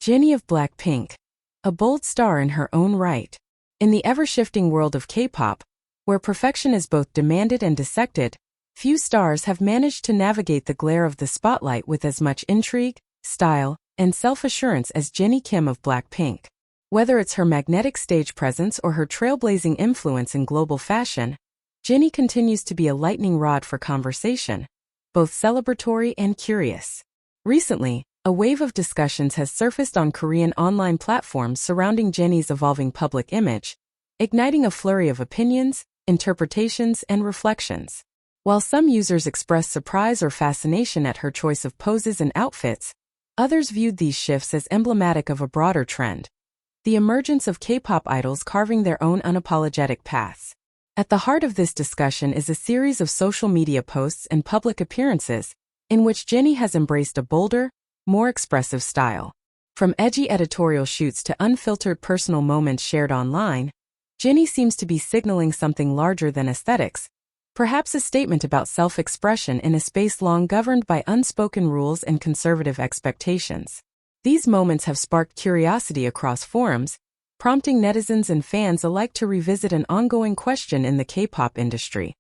Jennie of Blackpink, a bold star in her own right. In the ever-shifting world of K-pop, where perfection is both demanded and dissected, few stars have managed to navigate the glare of the spotlight with as much intrigue, style, and self-assurance as Jennie Kim of Blackpink. Whether it's her magnetic stage presence or her trailblazing influence in global fashion, Jennie continues to be a lightning rod for conversation, both celebratory and curious. Recently, a wave of discussions has surfaced on Korean online platforms surrounding Jennie's evolving public image, igniting a flurry of opinions, interpretations, and reflections. While some users expressed surprise or fascination at her choice of poses and outfits, others viewed these shifts as emblematic of a broader trend: the emergence of K-pop idols carving their own unapologetic paths. At the heart of this discussion is a series of social media posts and public appearances, in which Jennie has embraced a bolder, more expressive style. From edgy editorial shoots to unfiltered personal moments shared online, Jennie seems to be signaling something larger than aesthetics, perhaps a statement about self-expression in a space long governed by unspoken rules and conservative expectations. These moments have sparked curiosity across forums, prompting netizens and fans alike to revisit an ongoing question in the K-pop industry.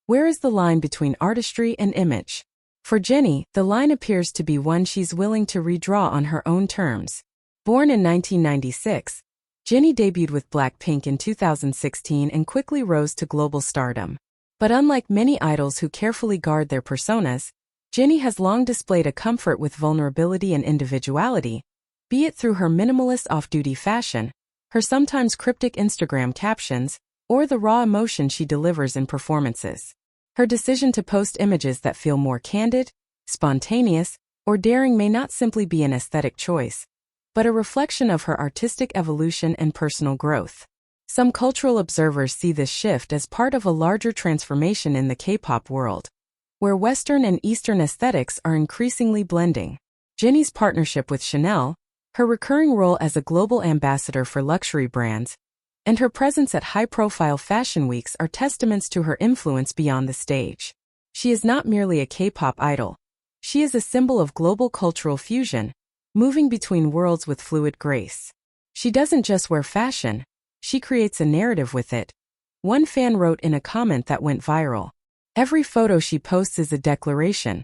Where is the line between artistry and image? For Jennie, the line appears to be one she's willing to redraw on her own terms. Born in 1996, Jennie debuted with Blackpink in 2016 and quickly rose to global stardom. But unlike many idols who carefully guard their personas, Jennie has long displayed a comfort with vulnerability and individuality, be it through her minimalist off-duty fashion, her sometimes cryptic Instagram captions, or the raw emotion she delivers in performances. Her decision to post images that feel more candid, spontaneous, or daring may not simply be an aesthetic choice, but a reflection of her artistic evolution and personal growth. Some cultural observers see this shift as part of a larger transformation in the K-pop world, where Western and Eastern aesthetics are increasingly blending. Jennie's partnership with Chanel, her recurring role as a global ambassador for luxury brands, and her presence at high-profile fashion weeks are testaments to her influence beyond the stage. She is not merely a K-pop idol. She is a symbol of global cultural fusion, moving between worlds with fluid grace. She doesn't just wear fashion, she creates a narrative with it. One fan wrote in a comment that went viral, "Every photo she posts is a declaration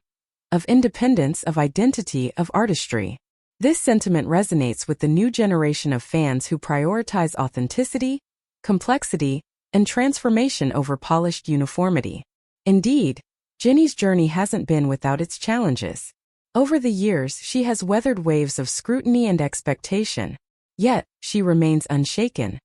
of independence, of identity, of artistry." This sentiment resonates with the new generation of fans who prioritize authenticity, complexity, and transformation over polished uniformity. Indeed, Jennie's journey hasn't been without its challenges. Over the years, she has weathered waves of scrutiny and expectation. Yet, she remains unshaken,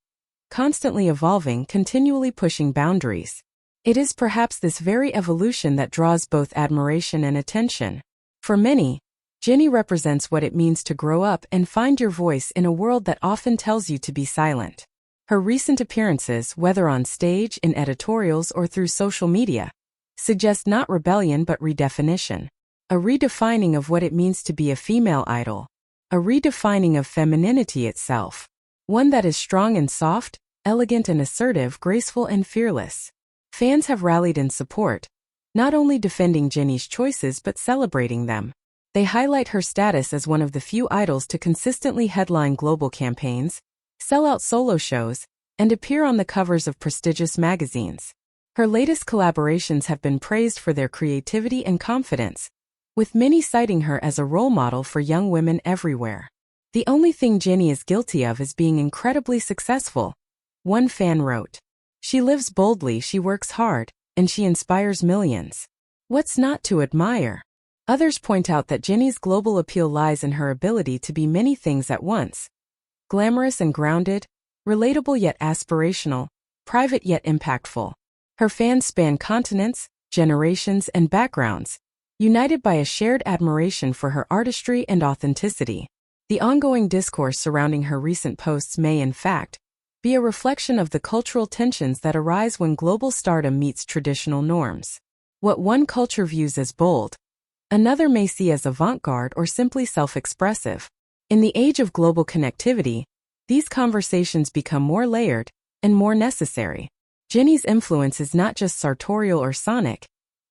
constantly evolving, continually pushing boundaries. It is perhaps this very evolution that draws both admiration and attention. For many, Jennie represents what it means to grow up and find your voice in a world that often tells you to be silent. Her recent appearances, whether on stage, in editorials, or through social media, suggest not rebellion but redefinition. A redefining of what it means to be a female idol. A redefining of femininity itself. One that is strong and soft, elegant and assertive, graceful and fearless. Fans have rallied in support, not only defending Jennie's choices but celebrating them. They highlight her status as one of the few idols to consistently headline global campaigns, sell out solo shows, and appear on the covers of prestigious magazines. Her latest collaborations have been praised for their creativity and confidence, with many citing her as a role model for young women everywhere. "The only thing Jennie is guilty of is being incredibly successful," one fan wrote. "She lives boldly, she works hard, and she inspires millions. What's not to admire?" Others point out that Jennie's global appeal lies in her ability to be many things at once: glamorous and grounded, relatable yet aspirational, private yet impactful. Her fans span continents, generations, and backgrounds, united by a shared admiration for her artistry and authenticity. The ongoing discourse surrounding her recent posts may, in fact, be a reflection of the cultural tensions that arise when global stardom meets traditional norms. What one culture views as bold, another may see as avant-garde or simply self-expressive. In the age of global connectivity, these conversations become more layered and more necessary. Jennie's influence is not just sartorial or sonic,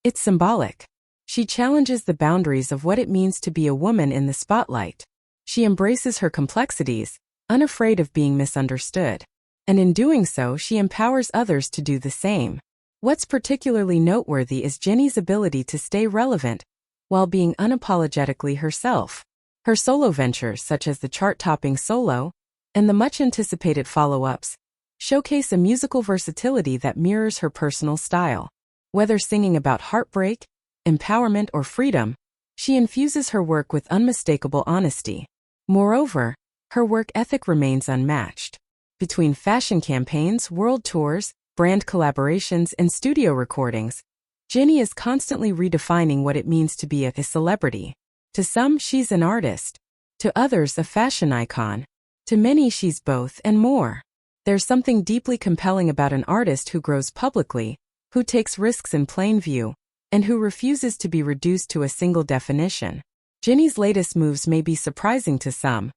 it's symbolic. She challenges the boundaries of what it means to be a woman in the spotlight. She embraces her complexities, unafraid of being misunderstood. And in doing so, she empowers others to do the same. What's particularly noteworthy is Jennie's ability to stay relevant while being unapologetically herself. Her solo ventures, such as the chart-topping Solo and the much-anticipated follow-ups, showcase a musical versatility that mirrors her personal style. Whether singing about heartbreak, empowerment, or freedom, she infuses her work with unmistakable honesty. Moreover, her work ethic remains unmatched. Between fashion campaigns, world tours, brand collaborations, and studio recordings, Jennie is constantly redefining what it means to be a celebrity. To some, she's an artist. To others, a fashion icon. To many, she's both and more. There's something deeply compelling about an artist who grows publicly, who takes risks in plain view, and who refuses to be reduced to a single definition. Jennie's latest moves may be surprising to some,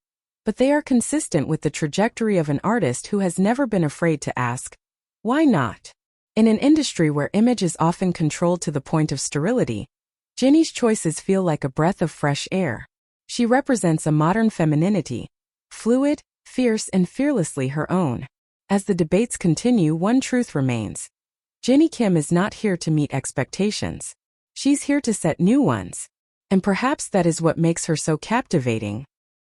but they are consistent with the trajectory of an artist who has never been afraid to ask, why not? In an industry where image is often controlled to the point of sterility, Jennie's choices feel like a breath of fresh air. She represents a modern femininity, fluid, fierce, and fearlessly her own. As the debates continue, one truth remains. Jennie Kim is not here to meet expectations. She's here to set new ones. And perhaps that is what makes her so captivating.